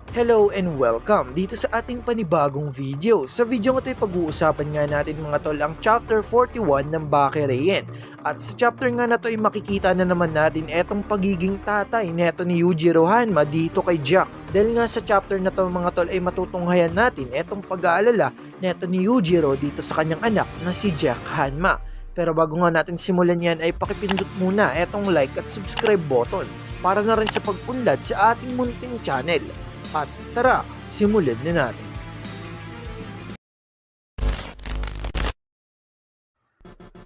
Hello and welcome dito sa ating panibagong video. Sa video nga ito ay pag-uusapan nga natin mga tol ang chapter 41 ng Bakereyen. At sa chapter nga na to ay makikita na naman natin etong pagiging tatay neto ni Yujiro Hanma dito kay Jack. Dahil nga sa chapter na to mga tol ay matutunghayan natin etong pag-aalala neto ni Yujiro dito sa kanyang anak na si Jack Hanma. Pero bago nga natin simulan yan ay pakipindot muna etong like at subscribe button para na rin sa pag-unlad sa ating munting channel. At tara, simulan na natin.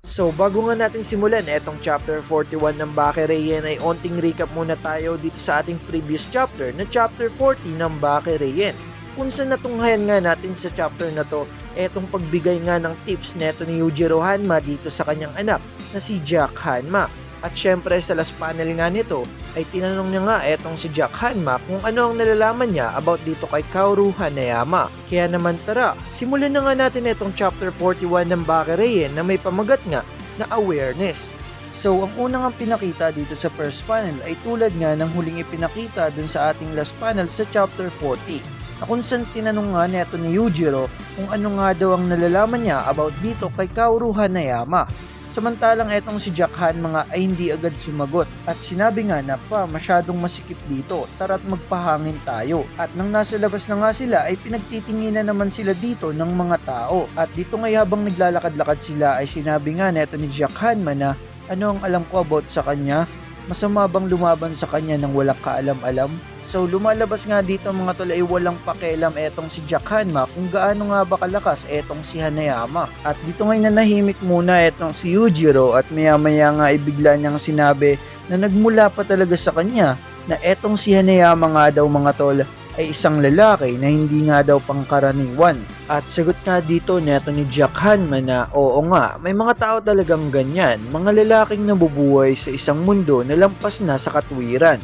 So bago nga natin simulan etong chapter 41 ng Bakereyen ay onting recap muna tayo dito sa ating previous chapter na chapter 40 ng Bakereyen. Kung saan natunghayan nga natin sa chapter na to etong pagbigay nga ng tips neto ni Yujiro Hanma dito sa kanyang anak na si Jack Hanma. At syempre sa last panel nga nito ay tinanong niya nga etong si Jack Hanma kung ano ang nalalaman niya about dito kay Kaoru Hanayama. Kaya naman tara, simulan na nga natin etong chapter 41 ng Bakereyen na may pamagat nga na awareness. So ang unang ang pinakita dito sa first panel ay tulad nga ng huling ipinakita dun sa ating last panel sa chapter 40. Na kung saan tinanong nga neto ni Yujiro kung ano nga daw ang nalalaman niya about dito kay Kaoru Hanayama. Samantalang etong si Jack Hanma ay hindi agad sumagot at sinabi nga na masyadong masikip dito, tara't magpahangin tayo. At nang nasa labas na nga sila ay pinagtitinginan naman sila dito ng mga tao. At dito nga habang naglalakad-lakad sila ay sinabi nga neto ni Jack Hanma na ano ang alam ko about sa kanya? Masama bang lumaban sa kanya nang walang kaalam-alam? So lumalabas nga dito mga tol ay walang pakialam etong si Jack Hanma kung gaano nga ba kalakas etong si Hanayama. At dito ngay nanahimik muna etong si Yujiro at maya-maya nga ay bigla niyang sinabi na nagmula pa talaga sa kanya na etong si Hanayama nga daw mga tol ay isang lalaki na hindi nga daw pangkaraniwan. At sagot nga dito neto ni Jack Hanma na oo nga, may mga tao talagang ganyan, mga lalaking nabubuhay sa isang mundo na lampas na sa katwiran.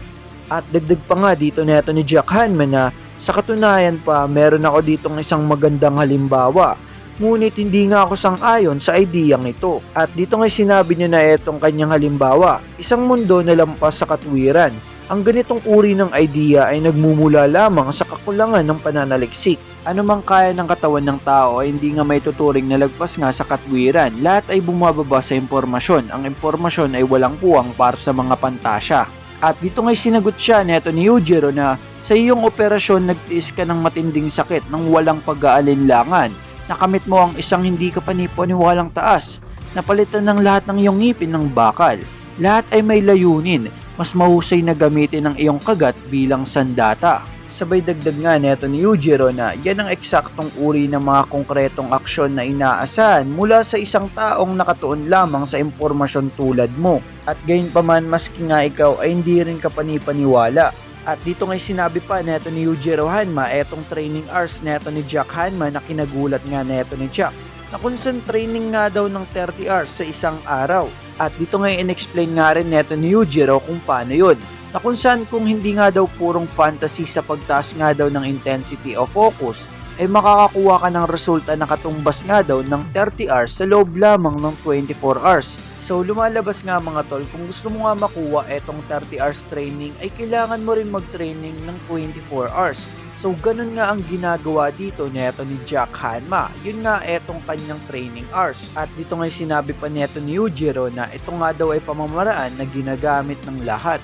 At dagdag pa nga dito neto ni Jack Hanma na sa katunayan pa meron ako ditong isang magandang halimbawa. Ngunit hindi nga ako sang-ayon sa ideyang ito. At dito nga sinabi niya na etong kanyang halimbawa, isang mundo na lampas sa katwiran. Ang ganitong uri ng idea ay nagmumula lamang sa kakulangan ng pananaliksik. Ano mang kaya ng katawan ng tao ay hindi nga may tuturing na lagpas nga sa katwiran. Lahat ay bumababa sa impormasyon. Ang impormasyon ay walang puwang para sa mga pantasya. At dito nga'y sinagot siya neto ni Yujiro na sa iyong operasyon nagtiis ka ng matinding sakit ng walang pag-aalinlangan. Nakamit mo ang isang hindi ka panipaniwalang taas. Napalitan ng lahat ng iyong ngipin ng bakal. Lahat ay may layunin. Mas mahusay na gamitin ang iyong kagat bilang sandata. Sabay dagdag nga neto ni Yujiro na yan ang eksaktong uri ng mga konkretong aksyon na inaasahan mula sa isang taong nakatuon lamang sa impormasyon tulad mo. At gayon pa man maski nga ikaw ay hindi rin ka panipaniwala. At dito nga'y sinabi pa neto ni Yujiro Hanma etong training hours neto ni Jack Hanma na kinagulat nga neto ni Jack. Na kung saan training nga daw ng 30 hours sa isang araw. At dito nga in-explain nga rin neto ni Yujiro kung paano yun. Na kung saan kung hindi nga daw purong fantasy sa pagtaas nga daw ng intensity o focus, ay makakakuha ka ng resulta na katumbas nga daw ng 30 hours sa loob lamang ng 24 hours. So lumalabas nga mga tol, kung gusto mo nga makuha etong 30 hours training ay kailangan mo rin mag-training ng 24 hours. So ganun nga ang ginagawa dito neto ni Jack Hanma. Yun nga etong kanyang training hours. At dito nga sinabi pa neto ni Yujiro na ito nga daw ay pamamaraan na ginagamit ng lahat.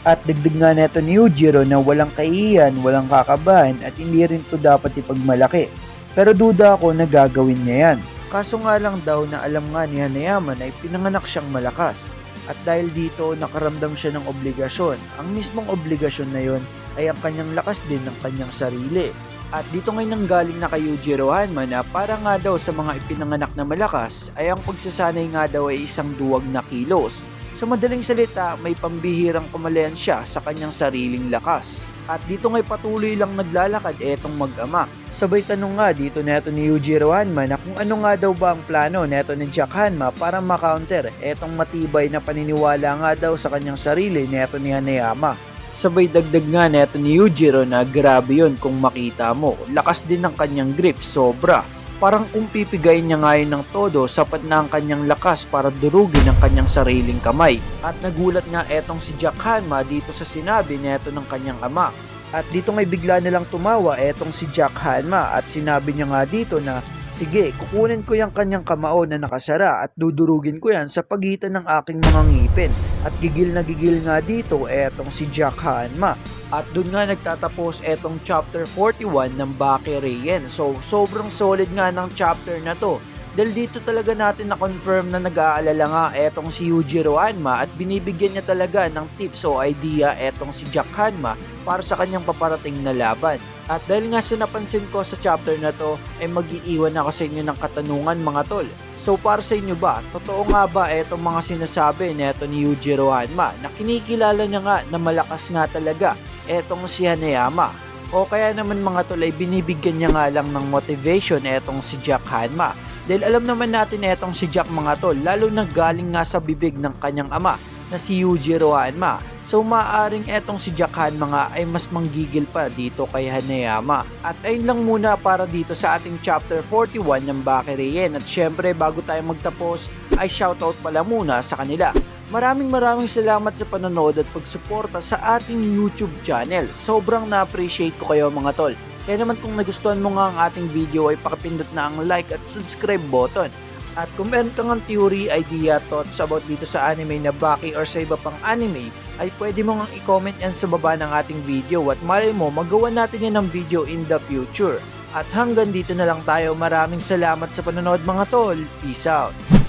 At dagdag nga neto ni Yujiro na walang kaiyan, walang kakabahan at hindi rin to dapat ipagmalaki. Pero duda ako na gagawin niya yan. Kaso nga lang daw na alam nga ni Hanayama na pinanganak siyang malakas. At dahil dito nakaramdam siya ng obligasyon. Ang mismong obligasyon na yon ay ang kanyang lakas din ng kanyang sarili. At dito ngay nanggaling na kay Yujiro Hanma na para nga daw sa mga ipinanganak na malakas ay ang pagsasanay nga daw ay isang duwag na kilos. Sa madaling salita, may pambihirang kumalayan siya sa kanyang sariling lakas. At dito ngay patuloy lang naglalakad etong mag-ama. Sabay tanong nga dito neto ni Yujiro Hanma na kung ano nga daw ba ang plano neto ni Jack Hanma para ma-counter etong matibay na paniniwala nga daw sa kanyang sarili neto ni Hanayama. Sabay dagdag nga neto ni Yujiro na grabe yun kung makita mo. Lakas din ng kanyang grip, sobra. Parang kung pipigayin niya nga yun ng todo, sapat na ang kanyang lakas para durugin ang kanyang sariling kamay. At nagulat nga etong si Jack Hanma dito sa sinabi neto ng kanyang ama. At dito ngay bigla nilang tumawa etong si Jack Hanma at sinabi niya nga dito na sige, kukunin ko yung kanyang kamao na nakasara at dudurugin ko yan sa pagitan ng aking mga ngipin. At gigil na gigil nga dito etong si Jack Hanma. At dun nga nagtatapos etong chapter 41 ng Baki Reian. So sobrang solid nga ng chapter na to. Dahil dito talaga natin na-confirm na nag-aalala nga etong si Yujiro Hanma at binibigyan niya talaga ng tips o idea etong si Jack Hanma para sa kanyang paparating na laban. At dahil nga sa napansin ko sa chapter na to ay mag-iiwan ako sa inyo ng katanungan mga tol. So para sa inyo ba, totoo nga ba etong mga sinasabi neto ni Yujiro Hanma na kinikilala niya nga na malakas nga talaga etong si Hanayama? O kaya naman mga tol ay binibigyan niya nga lang ng motivation etong si Jack Hanma? Dahil alam naman natin etong si Jack mga tol, lalo na galing nga sa bibig ng kanyang ama na si Yujiro Hanma. So maaring etong si Jack Hanma nga ay mas manggigil pa dito kay Hanayama. At ayun lang muna para dito sa ating chapter 41 ng Baki Reian. At syempre bago tayo magtapos ay shoutout pala muna sa kanila. Maraming salamat sa panonood at pagsuporta sa ating YouTube channel. Sobrang na-appreciate ko kayo mga tol. Kaya naman kung nagustuhan mo nga ang ating video ay pakipindot na ang like at subscribe button. At kung meron kang theory, idea, thoughts about dito sa anime na Baki or sa iba pang anime, ay pwede mo nga i-comment yan sa baba ng ating video at malay mo magawa natin yan ng video in the future. At hanggang dito na lang tayo, maraming salamat sa panonood mga tol. Peace out!